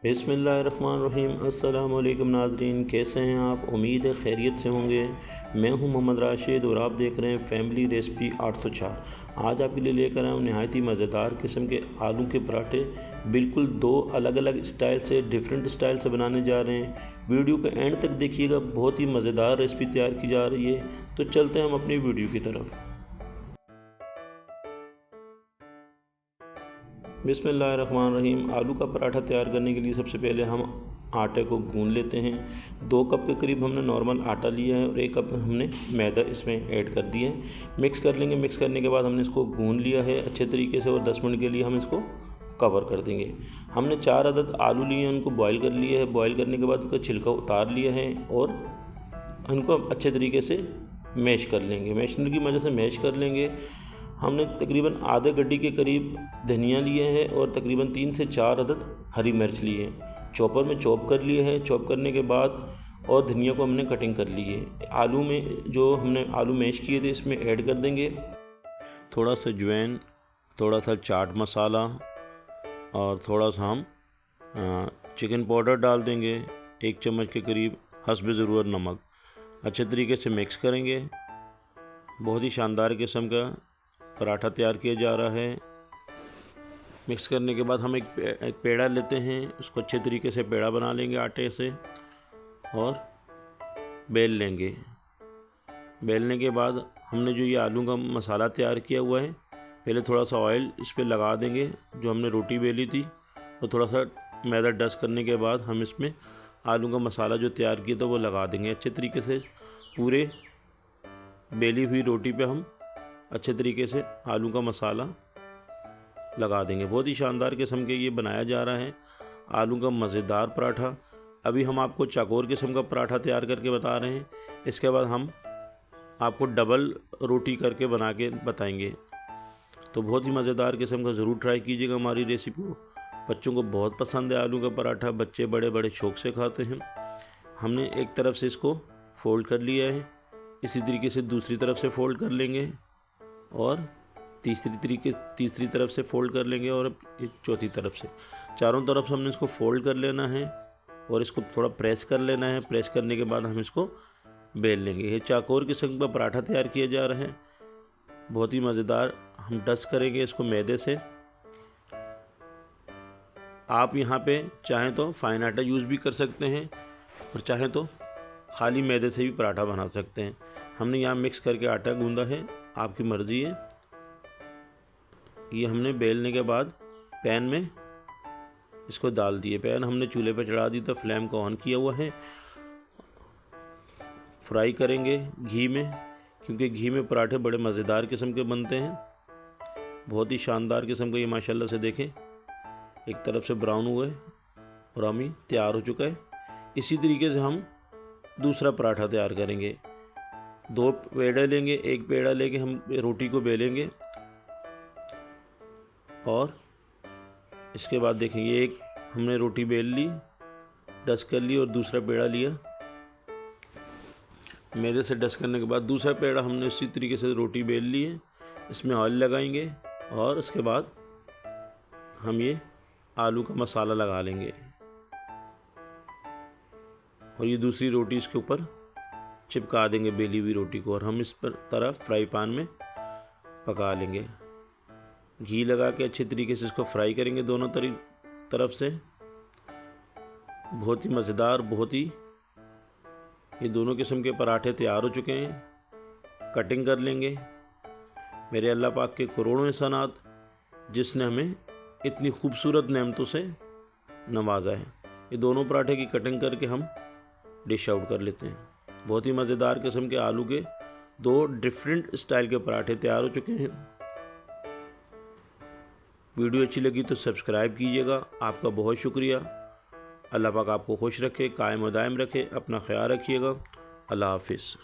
बिस्मिल्लाहिर्रहमानिर्रहीम। अस्सलाम वालेकुम नाज़रीन, कैसे हैं आप? उम्मीद है खैरियत से होंगे। मैं हूं मोहम्मद राशिद और आप देख रहे हैं फैमिली रेसिपी 804। आज आपके लिए लेकर आया हूँ नहायत ही मज़ेदार किस्म के आलू के पराठे। बिल्कुल दो अलग अलग स्टाइल से, डिफरेंट स्टाइल से बनाने जा रहे हैं। वीडियो के एंड तक देखिएगा, बहुत ही मज़ेदार रेसिपी तैयार की जा रही है। तो चलते हैं हम अपनी वीडियो की तरफ। बिस्मिल्लाहिर्रहमानिर्रहीम। आलू का पराठा तैयार करने के लिए सबसे पहले हम आटे को गूंद लेते हैं। 2 कप के करीब हमने नॉर्मल आटा लिया है और 1 कप हमने मैदा इसमें ऐड कर दिया है। मिक्स कर लेंगे। मिक्स करने के बाद हमने इसको गूंद लिया है अच्छे तरीके से और 10 मिनट के लिए हम इसको कवर कर देंगे। हमने 4 अदद आलू लिए हैं, उनको बॉईल कर लिया है। बॉईल करने के बाद उसका छिलका उतार लिया है और उनको अच्छे तरीके से मैश कर लेंगे। मैशनर की मदद से मैश कर लेंगे। हमने तकरीबन आधे गड्डी के करीब धनिया लिए हैं और तकरीबन 3 से 4 अदद हरी मिर्च लिए हैं। चॉपर में चॉप कर लिए हैं। चॉप करने के बाद और धनिया को हमने कटिंग कर ली है। आलू में जो हमने आलू मैश किए थे इसमें ऐड कर देंगे थोड़ा सा अजवाइन, थोड़ा सा चाट मसाला और थोड़ा सा हम चिकन पाउडर डाल देंगे, 1 चम्मच के करीब, हस्ब ज़रूरत नमक। अच्छे तरीके से मिक्स करेंगे। बहुत ही शानदार किस्म का पराठा तैयार किया जा रहा है। मिक्स करने के बाद हम एक पेड़ा लेते हैं, उसको अच्छे तरीके से पेड़ा बना लेंगे आटे से और बेल लेंगे। बेलने के बाद हमने जो ये आलू का मसाला तैयार किया हुआ है, पहले थोड़ा सा ऑयल इस पर लगा देंगे जो हमने रोटी बेली थी, और थोड़ा सा मैदा डस्ट करने के बाद हम इसमें आलू का मसाला जो तैयार किया था वो लगा देंगे। अच्छे तरीके से पूरे बेली हुई रोटी पे हम अच्छे तरीके से आलू का मसाला लगा देंगे। बहुत ही शानदार किस्म के ये बनाया जा रहा है आलू का मज़ेदार पराठा। अभी हम आपको चकोर किस्म का पराठा तैयार करके बता रहे हैं। इसके बाद हम आपको डबल रोटी करके बना के बताएंगे। तो बहुत ही मज़ेदार किस्म का ज़रूर ट्राई कीजिएगा हमारी रेसिपी को। बच्चों को बहुत पसंद है आलू का पराठा, बच्चे बड़े बड़े शौक़ से खाते हैं। हमने एक तरफ से इसको फ़ोल्ड कर लिया है, इसी तरीके से दूसरी तरफ से फ़ोल्ड कर लेंगे और तीसरी तरफ से फ़ोल्ड कर लेंगे और चौथी तरफ से, चारों तरफ से हमने इसको फ़ोल्ड कर लेना है और इसको थोड़ा प्रेस कर लेना है। प्रेस करने के बाद हम इसको बेल लेंगे। ये चाकोर किस्म का पराठा तैयार किया जा रहा है, बहुत ही मज़ेदार। हम डस्ट करेंगे इसको मैदे से। आप यहाँ पे चाहें तो फाइन आटा यूज़ भी कर सकते हैं और चाहें तो खाली मैदे से भी पराठा बना सकते हैं। हमने यहाँ मिक्स करके आटा गूंदा है, आपकी मर्ज़ी है। ये हमने बेलने के बाद पैन में इसको डाल दिए। पैन हमने चूल्हे पर चढ़ा दी था, फ्लेम को ऑन किया हुआ है। फ्राई करेंगे घी में, क्योंकि घी में पराठे बड़े मज़ेदार किस्म के बनते हैं। बहुत ही शानदार किस्म का ये माशाल्लाह से देखें, एक तरफ से ब्राउन हुए और हमी तैयार हो चुका है। इसी तरीके से हम दूसरा पराठा तैयार करेंगे। 2 पेड़े लेंगे, 1 पेड़ा लेके हम रोटी को बेलेंगे और इसके बाद देखेंगे एक हमने रोटी बेल ली, डस्ट कर ली, और दूसरा पेड़ा लिया। मैदे से डस्ट करने के बाद दूसरा पेड़ा हमने इसी तरीके से रोटी बेल ली है। इसमें ऑयल लगाएंगे और उसके बाद हम ये आलू का मसाला लगा लेंगे और ये दूसरी रोटी इसके ऊपर चिपका देंगे, बेली हुई रोटी को, और हम इस पर तरफ फ्राई पैन में पका लेंगे। घी लगा के अच्छे तरीके से इसको फ्राई करेंगे दोनों तरफ से। बहुत ही मज़ेदार, बहुत ही ये दोनों किस्म के पराठे तैयार हो चुके हैं। कटिंग कर लेंगे। मेरे अल्लाह पाक के करोड़ों एहसानात जिसने हमें इतनी खूबसूरत नेमतों से नवाजा है। ये दोनों पराठे की कटिंग करके हम डिश आउट कर लेते हैं। बहुत ही मज़ेदार किस्म के आलू के 2 डिफरेंट स्टाइल के पराठे तैयार हो चुके हैं। वीडियो अच्छी लगी तो सब्सक्राइब कीजिएगा। आपका बहुत शुक्रिया। अल्लाह पाक आपको खुश रखे, कायम व दायम रखे। अपना ख्याल रखिएगा। अल्लाह हाफिज़।